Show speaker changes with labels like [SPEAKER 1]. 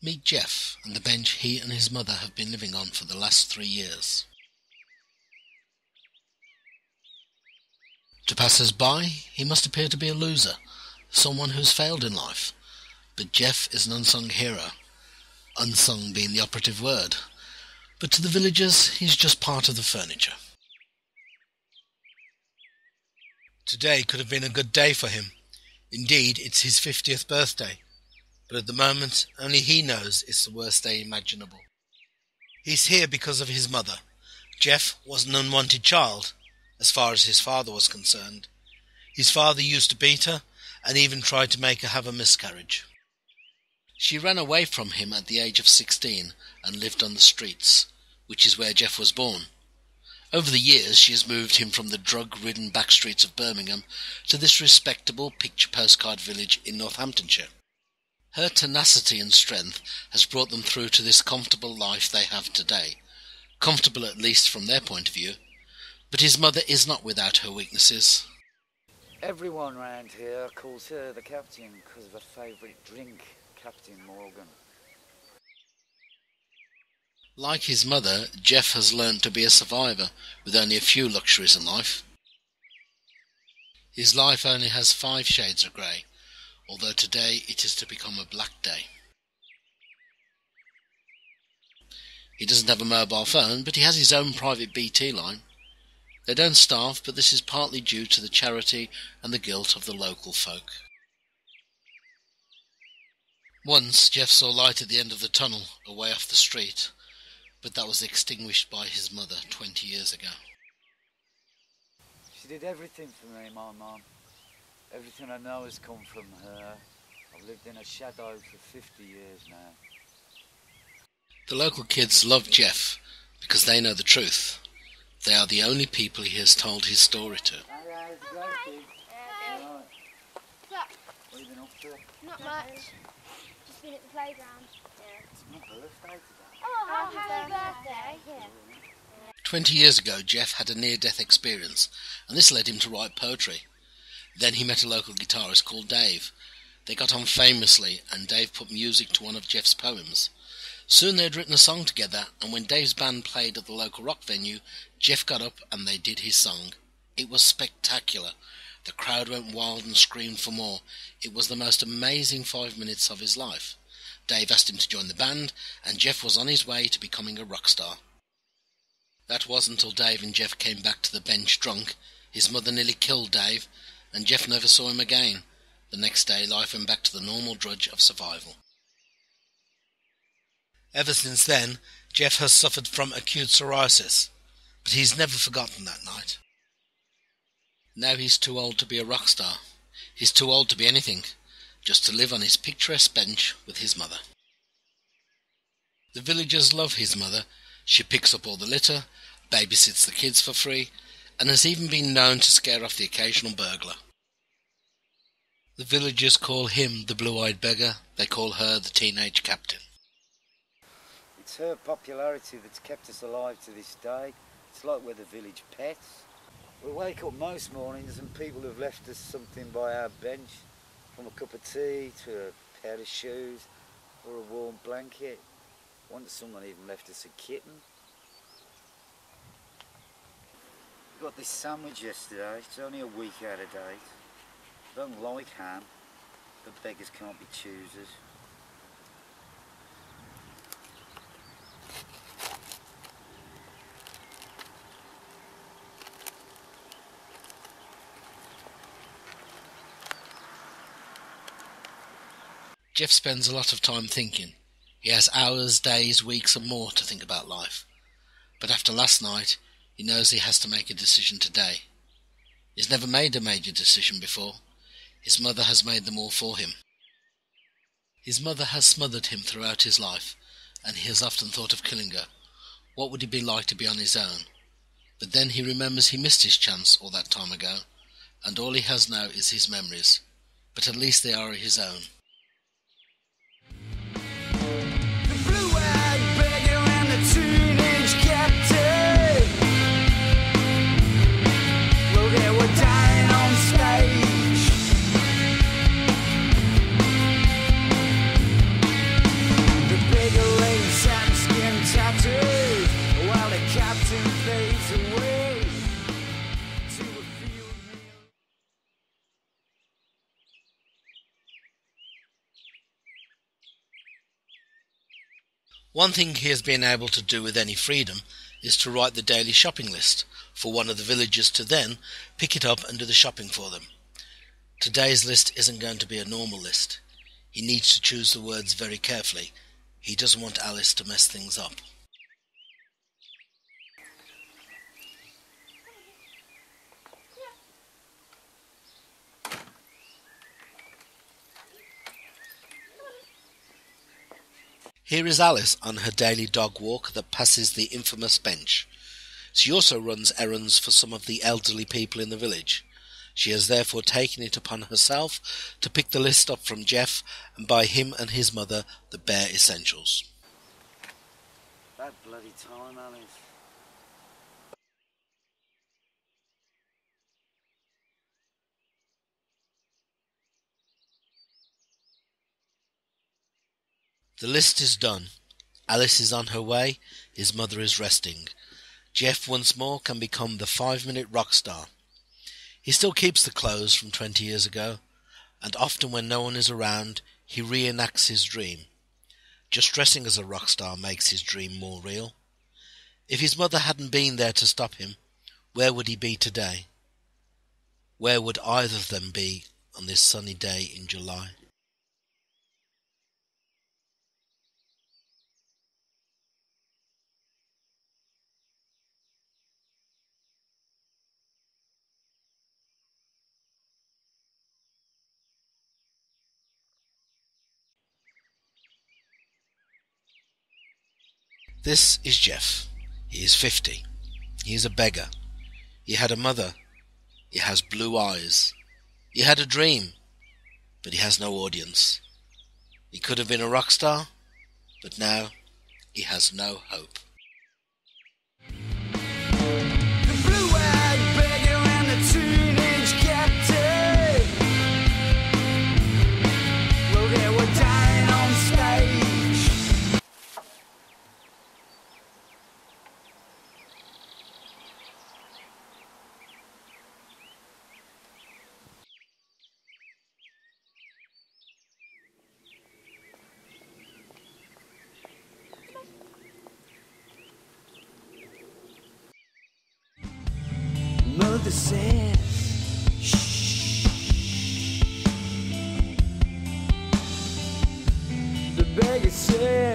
[SPEAKER 1] Meet Jeff and the bench he and his mother have been living on for the last 3 years. To passers-by, he must appear to be a loser, someone who's failed in life. But Jeff is an unsung hero, unsung being the operative word. But to the villagers, he's just part of the furniture. Today could have been a good day for him. Indeed, it's his 50th birthday. But at the moment, only he knows it's the worst day imaginable. He's here because of his mother. Jeff was an unwanted child, as far as his father was concerned. His father used to beat her, and even tried to make her have a miscarriage. She ran away from him at the age of 16 and lived on the streets, which is where Jeff was born. Over the years, she has moved him from the drug-ridden back streets of Birmingham to this respectable picture postcard village in Northamptonshire. Her tenacity and strength has brought them through to this comfortable life they have today, comfortable at least from their point of view. But his mother is not without her weaknesses.
[SPEAKER 2] Everyone round here calls her the captain because of her favourite drink, Captain Morgan.
[SPEAKER 1] Like his mother, Jeff has learned to be a survivor with only a few luxuries in life. His life only has 5 shades of grey, although today it is to become a black day. He doesn't have a mobile phone, but he has his own private BT line. They don't starve, but this is partly due to the charity and the guilt of the local folk. Once Jeff saw light at the end of the tunnel, away off the street, but that was extinguished by his mother 20 years ago.
[SPEAKER 2] She did everything for me, my mum. Everything I know has come from her. I've lived in her shadow for 50 years now.
[SPEAKER 1] The local kids love Jeff because they know the truth. They are the only people he has told his story to.
[SPEAKER 2] Hi.
[SPEAKER 3] What
[SPEAKER 2] have you been up to?
[SPEAKER 3] Not much. Just been at the playground. Yeah.
[SPEAKER 2] It's my birthday today.
[SPEAKER 3] Oh, happy birthday. Yeah.
[SPEAKER 1] 20 years ago, Jeff had a near-death experience, and this led him to write poetry. Then he met a local guitarist called Dave. They got on famously, and Dave put music to one of Jeff's poems. Soon they had written a song together, and when Dave's band played at the local rock venue, Jeff got up and they did his song. It was spectacular. The crowd went wild and screamed for more. It was the most amazing 5 minutes of his life. Dave asked him to join the band, and Jeff was on his way to becoming a rock star. That wasn't until Dave and Jeff came back to the bench drunk. His mother nearly killed Dave, and Jeff never saw him again. The next day, life went back to the normal drudge of survival. Ever since then, Jeff has suffered from acute psoriasis, but he's never forgotten that night. Now he's too old to be a rock star. He's too old to be anything, just to live on his picturesque bench with his mother. The villagers love his mother. She picks up all the litter, babysits the kids for free, and has even been known to scare off the occasional burglar. The villagers call him the blue-eyed beggar. They call her the teenage captain.
[SPEAKER 2] It's her popularity that's kept us alive to this day. It's like we're the village pets. We wake up most mornings and people have left us something by our bench, from a cup of tea to a pair of shoes or a warm blanket. Once someone even left us a kitten. We got this sandwich yesterday. It's only a week out of date. Don't like ham, but beggars can't be choosers.
[SPEAKER 1] Jeff spends a lot of time thinking. He has hours, days, weeks and more to think about life. But after last night, he knows he has to make a decision today. He's never made a major decision before. His mother has made them all for him. His mother has smothered him throughout his life, and he has often thought of killing her. What would it be like to be on his own? But then he remembers he missed his chance all that time ago, and all he has now is his memories. But at least they are his own.
[SPEAKER 4] The
[SPEAKER 1] One thing he has been able to do with any freedom is to write the daily shopping list for one of the villagers to then pick it up and do the shopping for them. Today's list isn't going to be a normal list. He needs to choose the words very carefully. He doesn't want Alice to mess things up. Here is Alice on her daily dog walk that passes the infamous bench. She also runs errands for some of the elderly people in the village. She has therefore taken it upon herself to pick the list up from Jeff and buy him and his mother the bare essentials.
[SPEAKER 2] That bloody time, Alice.
[SPEAKER 1] The list is done. Alice is on her way. His mother is resting. Jeff once more can become the 5-minute rock star. He still keeps the clothes from 20 years ago, and often when no one is around, he reenacts his dream. Just dressing as a rock star makes his dream more real. If his mother hadn't been there to stop him, where would he be today? Where would either of them be on this sunny day in July? This is Jeff. He is 50. He is a beggar. He had a mother. He has blue eyes. He had a dream, but he has no audience. He could have been a rock star, but now he has no hope.
[SPEAKER 4] The blue-eyed beggar and the teenage captain, well, they were dying on stage. Mother says, shh. The beggar says,